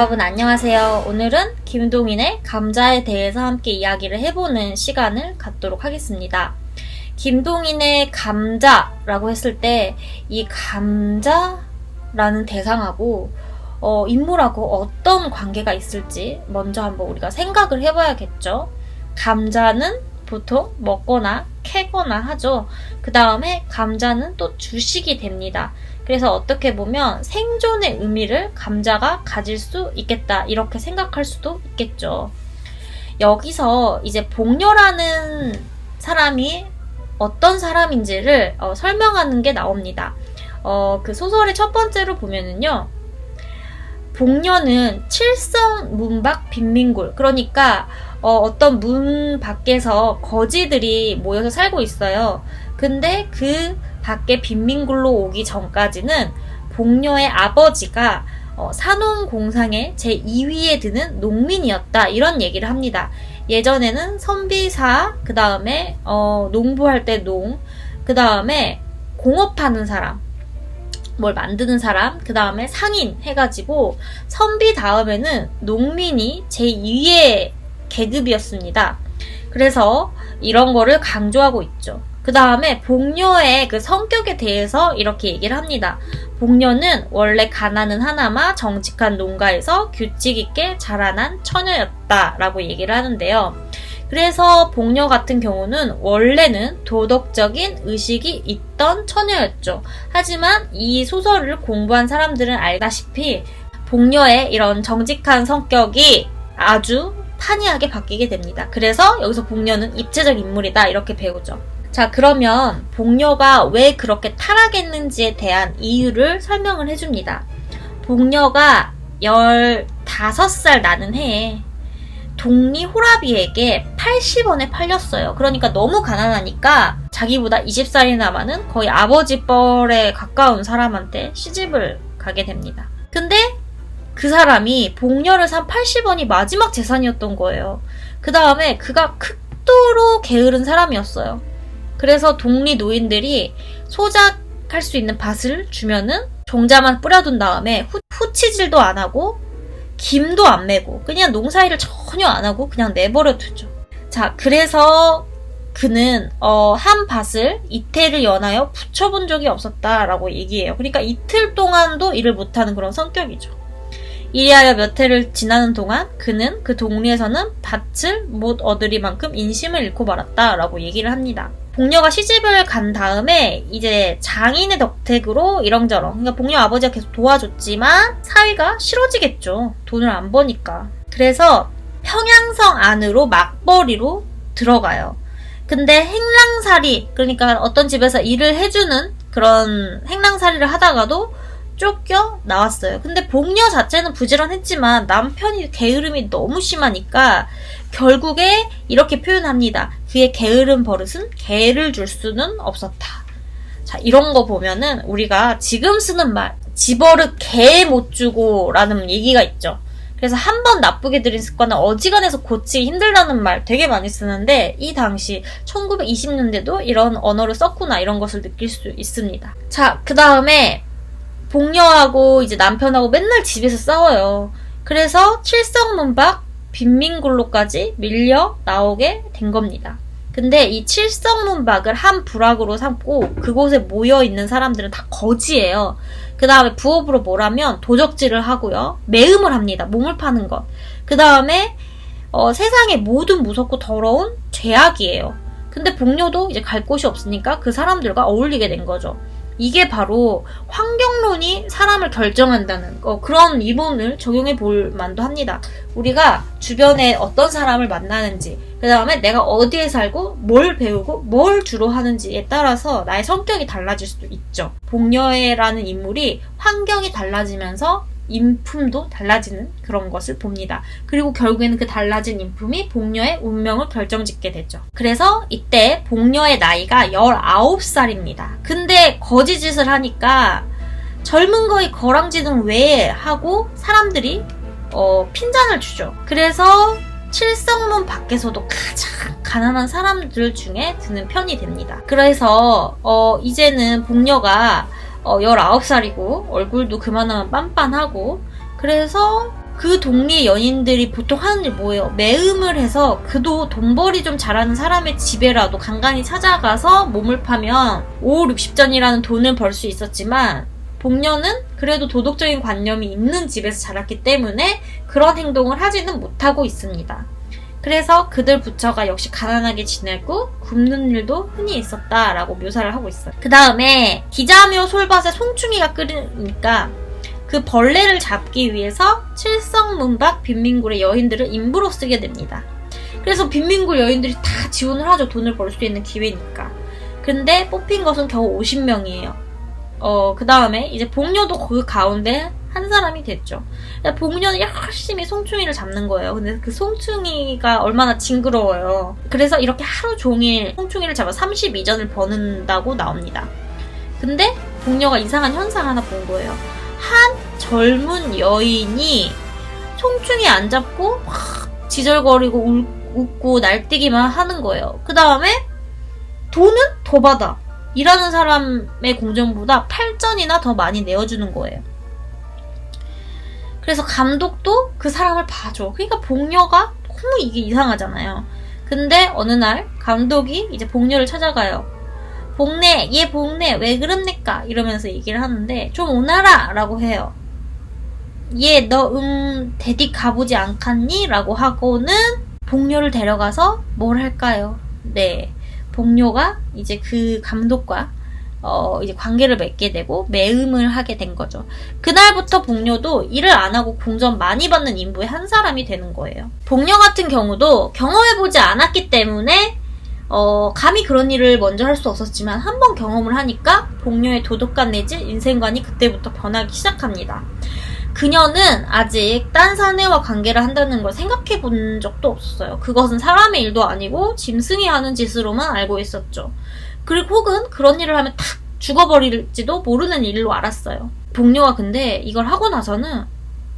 여러분 안녕하세요. 오늘은 김동인의 감자에 대해서 함께 이야기를 해보는 시간을 갖도록 하겠습니다. 김동인의 감자라고 했을 때 이 감자라는 대상하고 인물하고 어떤 관계가 있을지 먼저 한번 우리가 생각을 해봐야겠죠. 감자는 보통 먹거나 캐거나 하죠. 그 다음에 감자는 또 주식이 됩니다. 그래서 어떻게 보면 생존의 의미를 감자가 가질 수 있겠다 이렇게 생각할 수도 있겠죠. 여기서 이제 복녀라는 사람이 어떤 사람인지를 설명하는 게 나옵니다. 그 소설의 첫 번째로 보면은요. 복녀는 칠성 문밖 빈민굴, 그러니까 어떤 문 밖에서 거지들이 모여서 살고 있어요. 근데 그 밖에 빈민굴로 오기 전까지는 복녀의 아버지가 산업공상의 제2위에 드는 농민이었다 이런 얘기를 합니다. 예전에는 선비사, 그 다음에 농부할 때 농, 그 다음에 공업하는 사람, 뭘 만드는 사람, 그 다음에 상인 해가지고 선비 다음에는 농민이 제2의 계급이었습니다. 그래서 이런 거를 강조하고 있죠. 그 다음에 복녀의 그 성격에 대해서 이렇게 얘기를 합니다. 복녀는 원래 가난은 하나마 정직한 농가에서 규칙 있게 자라난 처녀였다 라고 얘기를 하는데요. 그래서 복녀 같은 경우는 원래는 도덕적인 의식이 있던 처녀였죠. 하지만 이 소설을 공부한 사람들은 알다시피 복녀의 이런 정직한 성격이 아주 판이하게 바뀌게 됩니다. 그래서 여기서 복녀는 입체적 인물이다 이렇게 배우죠. 자, 그러면 복녀가 왜 그렇게 타락했는지에 대한 이유를 설명을 해줍니다. 복녀가 15살 나는 해에 동리 호라비에게 80원에 팔렸어요. 그러니까 너무 가난하니까 자기보다 20살이나 많은 거의 아버지 뻘에 가까운 사람한테 시집을 가게 됩니다. 근데 그 사람이 복녀를 산 80원이 마지막 재산이었던 거예요. 그 다음에 그가 극도로 게으른 사람이었어요. 그래서 동리 노인들이 소작할 수 있는 밭을 주면은 종자만 뿌려둔 다음에 후치질도 안 하고 김도 안 메고 그냥 농사일을 전혀 안 하고 그냥 내버려 두죠. 자, 그래서 그는 한 밭을 이틀을 연하여 붙여본 적이 없었다라고 얘기해요. 그러니까 이틀 동안도 일을 못하는 그런 성격이죠. 이리하여 몇 해를 지나는 동안 그는 그 동리에서는 밭을 못 얻으리만큼 인심을 잃고 말았다라고 얘기를 합니다. 복녀가 시집을 간 다음에 이제 장인의 덕택으로 이런저런, 그러니까 복녀 아버지가 계속 도와줬지만 사위가 싫어지겠죠. 돈을 안 버니까. 그래서 평양성 안으로 막벌이로 들어가요. 근데 행랑살이, 그러니까 어떤 집에서 일을 해주는 그런 행랑살이를 하다가도 쫓겨 나왔어요. 근데 복녀 자체는 부지런했지만 남편이 게으름이 너무 심하니까 결국에 이렇게 표현합니다. 그의 게으른 버릇은 개를 줄 수는 없었다. 자, 이런 거 보면은 우리가 지금 쓰는 말, 지버릇 개 못 주고 라는 얘기가 있죠. 그래서 한 번 나쁘게 들인 습관은 어지간해서 고치기 힘들다는 말 되게 많이 쓰는데 이 당시 1920년대도 이런 언어를 썼구나 이런 것을 느낄 수 있습니다. 자, 그 다음에 복녀하고 이제 남편하고 맨날 집에서 싸워요. 그래서 칠성문밖 빈민굴로까지 밀려 나오게 된 겁니다. 근데 이 칠성문박을 한 부락으로 삼고 그곳에 모여있는 사람들은 다 거지예요. 그 다음에 부업으로 뭐라면 도적질을 하고요. 매음을 합니다. 몸을 파는 것. 그 다음에 세상에 모든 무섭고 더러운 죄악이에요. 근데 복녀도 이제 갈 곳이 없으니까 그 사람들과 어울리게 된 거죠. 이게 바로 환경론이 사람을 결정한다는 그런 이론을 적용해 볼 만도 합니다. 우리가 주변에 어떤 사람을 만나는지, 그 다음에 내가 어디에 살고 뭘 배우고 뭘 주로 하는지에 따라서 나의 성격이 달라질 수도 있죠. 복녀라는 인물이 환경이 달라지면서 인품도 달라지는 그런 것을 봅니다. 그리고 결국에는 그 달라진 인품이 복녀의 운명을 결정짓게 되죠. 그래서 이때 복녀의 나이가 19살입니다. 근데 거지짓을 하니까 젊은 거에 거랑지는 왜 하고 사람들이 핀잔을 주죠. 그래서 칠성문 밖에서도 가장 가난한 사람들 중에 드는 편이 됩니다. 그래서 이제는 복녀가 19살이고 얼굴도 그만하면 빤빤하고 그래서 그 동네 연인들이 보통 하는 일 뭐예요? 매음을 해서 그도 돈벌이 좀 잘하는 사람의 집에라도 간간히 찾아가서 몸을 파면 5, 60전이라는 돈을 벌 수 있었지만 복녀는 그래도 도덕적인 관념이 있는 집에서 자랐기 때문에 그런 행동을 하지는 못하고 있습니다. 그래서 그들 부처가 역시 가난하게 지내고 굶는 일도 흔히 있었다라고 묘사를 하고 있어요. 그 다음에 기자묘 솔밭에 송충이가 끓으니까 그 벌레를 잡기 위해서 칠성문박 빈민굴의 여인들을 인부로 쓰게 됩니다. 그래서 빈민굴 여인들이 다 지원을 하죠. 돈을 벌 수 있는 기회니까. 근데 뽑힌 것은 겨우 50명이에요. 그 다음에 이제 복녀도 그 가운데 한 사람이 됐죠. 복녀는 열심히 송충이를 잡는 거예요. 근데 그 송충이가 얼마나 징그러워요. 그래서 이렇게 하루 종일 송충이를 잡아 32전을 버는다고 나옵니다. 근데 복녀가 이상한 현상 하나 본 거예요. 한 젊은 여인이 송충이 안 잡고 막 지절거리고 웃고 날뛰기만 하는 거예요. 그 다음에 돈은 더 받아. 일하는 사람의 공정보다 8전이나 더 많이 내어주는 거예요. 그래서 감독도 그 사람을 봐줘. 그러니까 복녀가 너무 이게 이상하잖아요. 근데 어느 날 감독이 이제 복녀를 찾아가요. 복내, 얘 복내 왜 그럽니까? 이러면서 얘기를 하는데 좀 오너라 라고 해요. 얘 너 대디 가보지 않겠니? 라고 하고는 복녀를 데려가서 뭘 할까요? 네, 복녀가 이제 그 감독과 이제 관계를 맺게 되고 매음을 하게 된 거죠. 그날부터 복녀도 일을 안 하고 공전 많이 받는 인부의 한 사람이 되는 거예요. 복녀 같은 경우도 경험해보지 않았기 때문에 감히 그런 일을 먼저 할 수 없었지만 한번 경험을 하니까 복녀의 도덕관 내지 인생관이 그때부터 변하기 시작합니다. 그녀는 아직 딴 사내와 관계를 한다는 걸 생각해 본 적도 없었어요. 그것은 사람의 일도 아니고 짐승이 하는 짓으로만 알고 있었죠. 그리고 혹은 그런 일을 하면 탁 죽어버릴지도 모르는 일로 알았어요. 복녀가 근데 이걸 하고 나서는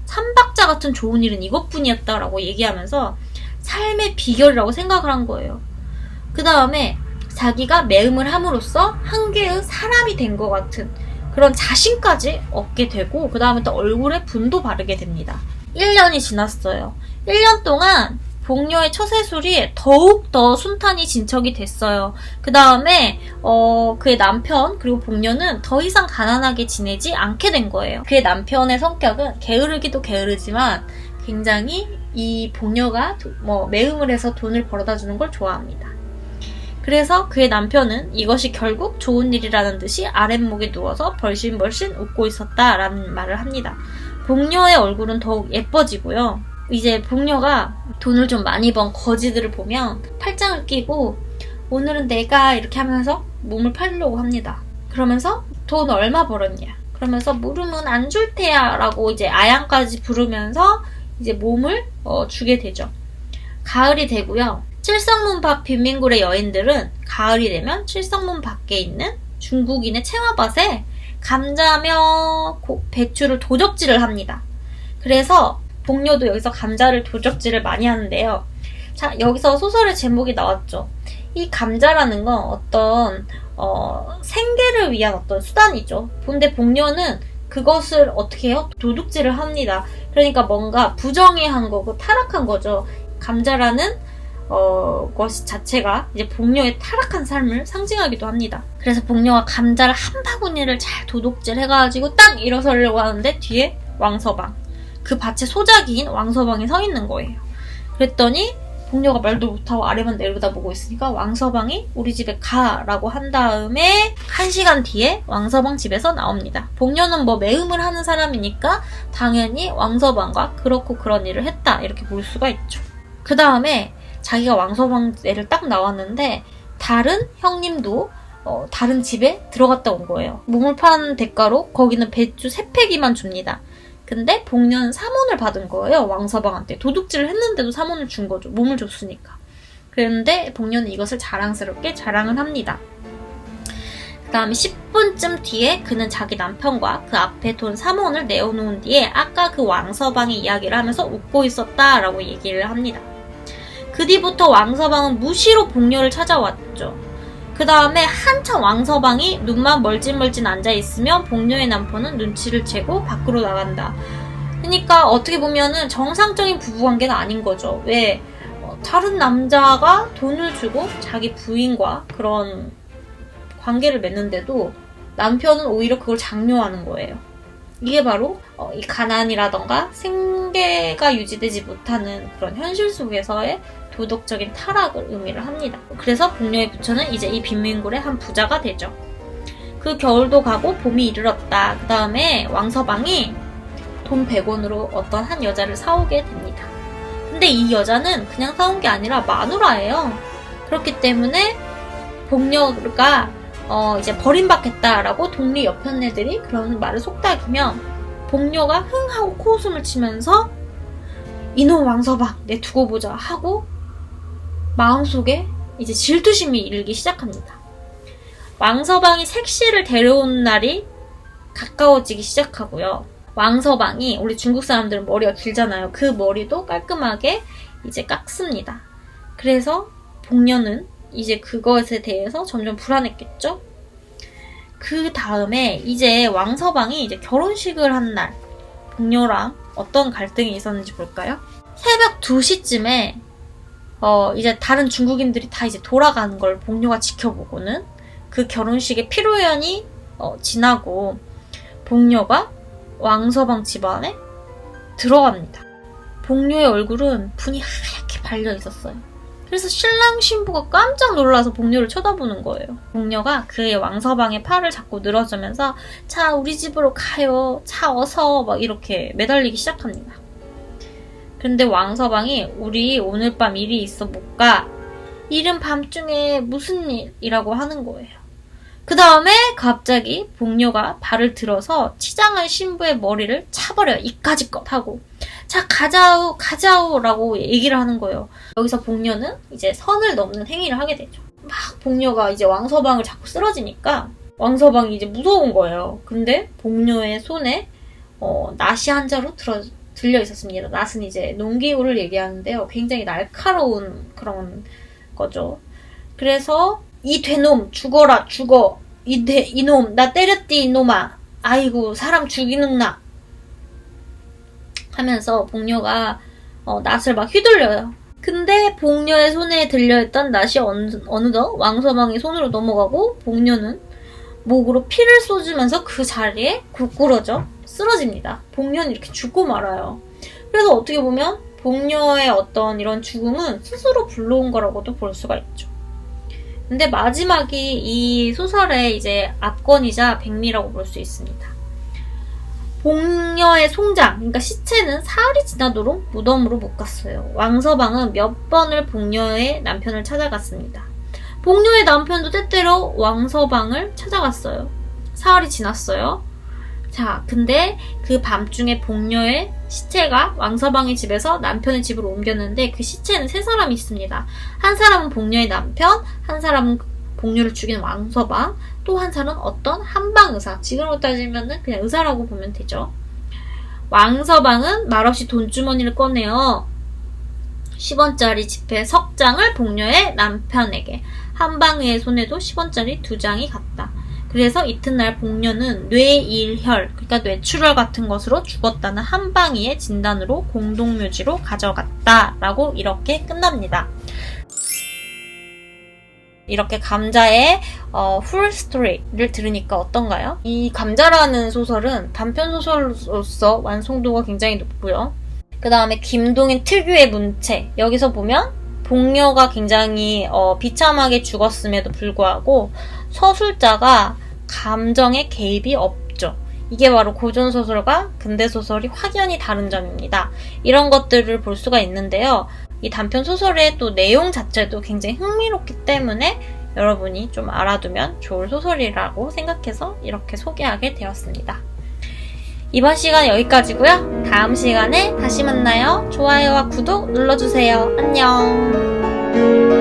삼박자 같은 좋은 일은 이것뿐이었다라고 얘기하면서 삶의 비결이라고 생각을 한 거예요. 그 다음에 자기가 매음을 함으로써 한 개의 사람이 된 것 같은 그런 자신까지 얻게 되고 그 다음에 또 얼굴에 분도 바르게 됩니다. 1년이 지났어요. 1년 동안 복녀의 처세술이 더욱더 순탄히 진척이 됐어요. 그 다음에 그의 남편 그리고 복녀는 더 이상 가난하게 지내지 않게 된 거예요. 그의 남편의 성격은 게으르기도 게으르지만 굉장히 이 복녀가 매음을 해서 돈을 벌어다 주는 걸 좋아합니다. 그래서 그의 남편은 이것이 결국 좋은 일이라는 듯이 아랫목에 누워서 벌신벌신 웃고 있었다라는 말을 합니다. 복녀의 얼굴은 더욱 예뻐지고요. 이제 복녀가 돈을 좀 많이 번 거지들을 보면 팔짱을 끼고 오늘은 내가 이렇게 하면서 몸을 팔려고 합니다. 그러면서 돈 얼마 벌었냐? 그러면서 물으면 안 줄 테야 라고 이제 아양까지 부르면서 이제 몸을 주게 되죠. 가을이 되고요. 칠성문 밖 빈민굴의 여인들은 가을이 되면 칠성문 밖에 있는 중국인의 채화밭에 감자며 배추를 도적질을 합니다. 그래서 복녀도 여기서 감자를 도적질을 많이 하는데요. 자, 여기서 소설의 제목이 나왔죠. 이 감자라는 건 어떤 생계를 위한 어떤 수단이죠. 근데 복녀는 그것을 어떻게 해요? 도둑질을 합니다. 그러니까 뭔가 부정의한 거고 타락한 거죠. 감자라는 것이 자체가 이제 복녀의 타락한 삶을 상징하기도 합니다. 그래서 복녀가 감자를 한 바구니를 잘 도둑질 해가지고 딱 일어서려고 하는데 뒤에 왕서방, 그 밭의 소작이인 왕서방이 서 있는 거예요. 그랬더니 복녀가 말도 못하고 아래만 내려다보고 있으니까 왕서방이 우리 집에 가라고 한 다음에 1시간 뒤에 왕서방 집에서 나옵니다. 복녀는 매음을 하는 사람이니까 당연히 왕서방과 그렇고 그런 일을 했다 이렇게 볼 수가 있죠. 그 다음에 자기가 왕서방 애를 딱 나왔는데 다른 형님도 다른 집에 들어갔다 온 거예요. 몸을 파는 대가로 거기는 배추 3팩이만 줍니다. 근데 복녀는 삼원을 받은 거예요. 왕서방한테. 도둑질을 했는데도 삼원을 준 거죠. 몸을 줬으니까. 그런데 복녀는 이것을 자랑스럽게 자랑을 합니다. 그 다음에 10분쯤 뒤에 그는 자기 남편과 그 앞에 돈 3원을 내어놓은 뒤에 아까 그 왕서방의 이야기를 하면서 웃고 있었다라고 얘기를 합니다. 그 뒤부터 왕서방은 무시로 복녀를 찾아왔죠. 그 다음에 한참 왕서방이 눈만 멀찐멀찐 앉아있으면 복녀의 남편은 눈치를 채고 밖으로 나간다. 그러니까 어떻게 보면은 정상적인 부부관계는 아닌 거죠. 왜? 다른 남자가 돈을 주고 자기 부인과 그런 관계를 맺는데도 남편은 오히려 그걸 장려하는 거예요. 이게 바로 이 가난이라던가 생계가 유지되지 못하는 그런 현실 속에서의 도덕적인 타락을 의미를 합니다. 그래서 복녀의 부처는 이제 이 빈민굴의 한 부자가 되죠. 그 겨울도 가고 봄이 이르렀다. 그 다음에 왕서방이 돈 100원으로 어떤 한 여자를 사오게 됩니다. 근데 이 여자는 그냥 사온 게 아니라 마누라예요. 그렇기 때문에 복녀가 이제 버림받겠다라고 동리 옆편 애들이 그런 말을 속닥이면 복녀가 흥 하고 코웃음을 치면서 이놈 왕서방 내 두고 보자 하고 마음속에 이제 질투심이 일기 시작합니다. 왕서방이 색시를 데려온 날이 가까워지기 시작하고요. 왕서방이 우리 중국 사람들은 머리가 길잖아요. 그 머리도 깔끔하게 이제 깎습니다. 그래서 복녀는 이제 그것에 대해서 점점 불안했겠죠? 그 다음에 이제 왕서방이 이제 결혼식을 한 날, 복녀랑 어떤 갈등이 있었는지 볼까요? 새벽 2시쯤에, 이제 다른 중국인들이 다 이제 돌아가는 걸 복녀가 지켜보고는 그 결혼식의 피로연이 지나고 복녀가 왕서방 집안에 들어갑니다. 복녀의 얼굴은 분이 하얗게 발려 있었어요. 그래서 신랑 신부가 깜짝 놀라서 복녀를 쳐다보는 거예요. 복녀가 그의 왕서방의 팔을 잡고 늘어지면서 자 우리 집으로 가요. 자 어서 막 이렇게 매달리기 시작합니다. 근데 왕서방이 우리 오늘 밤 일이 있어 못 가. 이른 밤중에 무슨 일이라고 하는 거예요. 그 다음에 갑자기 복녀가 발을 들어서 치장한 신부의 머리를 차버려요. 이까짓것 하고. 자 가자우 라고 얘기를 하는 거예요. 여기서 복녀는 이제 선을 넘는 행위를 하게 되죠. 막 복녀가 이제 왕서방을 자꾸 쓰러지니까 왕서방이 이제 무서운 거예요. 근데 복녀의 손에 낫이 한 자루 들려 있었습니다. 낫은 이제 농기구를 얘기하는데요. 굉장히 날카로운 그런 거죠. 그래서 이 되놈 죽어라 죽어 이놈 나 때렸디 이놈아 아이고 사람 죽이는 나 하면서 복녀가 낫을 막 휘둘려요. 근데 복녀의 손에 들려있던 낫이 어느덧 왕서방의 손으로 넘어가고 복녀는 목으로 피를 쏟으면서 그 자리에 구꾸러져 쓰러집니다. 복녀는 이렇게 죽고 말아요. 그래서 어떻게 보면 복녀의 어떤 이런 죽음은 스스로 불러온 거라고도 볼 수가 있죠. 근데 마지막이 이 소설의 이제 압권이자 백미라고 볼 수 있습니다. 복녀의 송장, 그러니까 시체는 사흘이 지나도록 무덤으로 못 갔어요. 왕서방은 몇 번을 복녀의 남편을 찾아갔습니다. 복녀의 남편도 때때로 왕서방을 찾아갔어요. 사흘이 지났어요. 자, 근데 그 밤중에 복녀의 시체가 왕서방의 집에서 남편의 집으로 옮겼는데 그 시체는 세 사람이 있습니다. 한 사람은 복녀의 남편, 한 사람은 복녀를 죽인 왕서방, 또 한 사람은 어떤 한방의사. 지금으로 따지면 그냥 의사라고 보면 되죠. 왕서방은 말없이 돈주머니를 꺼내어 10원짜리 지폐 석장을 복녀의 남편에게, 한방의의 손에도 10원짜리 2장이 갔다. 그래서 이튿날 복녀는 뇌일혈, 그러니까 뇌출혈 같은 것으로 죽었다는 한방이의 진단으로 공동묘지로 가져갔다라고 이렇게 끝납니다. 이렇게 감자의 풀 스토리를 들으니까 어떤가요? 이 감자라는 소설은 단편 소설로서 완성도가 굉장히 높고요. 그 다음에 김동인 특유의 문체, 여기서 보면 복녀가 굉장히 비참하게 죽었음에도 불구하고 서술자가 감정의 개입이 없죠. 이게 바로 고전소설과 근대소설이 확연히 다른 점입니다. 이런 것들을 볼 수가 있는데요. 이 단편 소설의 또 내용 자체도 굉장히 흥미롭기 때문에 여러분이 좀 알아두면 좋을 소설이라고 생각해서 이렇게 소개하게 되었습니다. 이번 시간 여기까지고요. 다음 시간에 다시 만나요. 좋아요와 구독 눌러주세요. 안녕.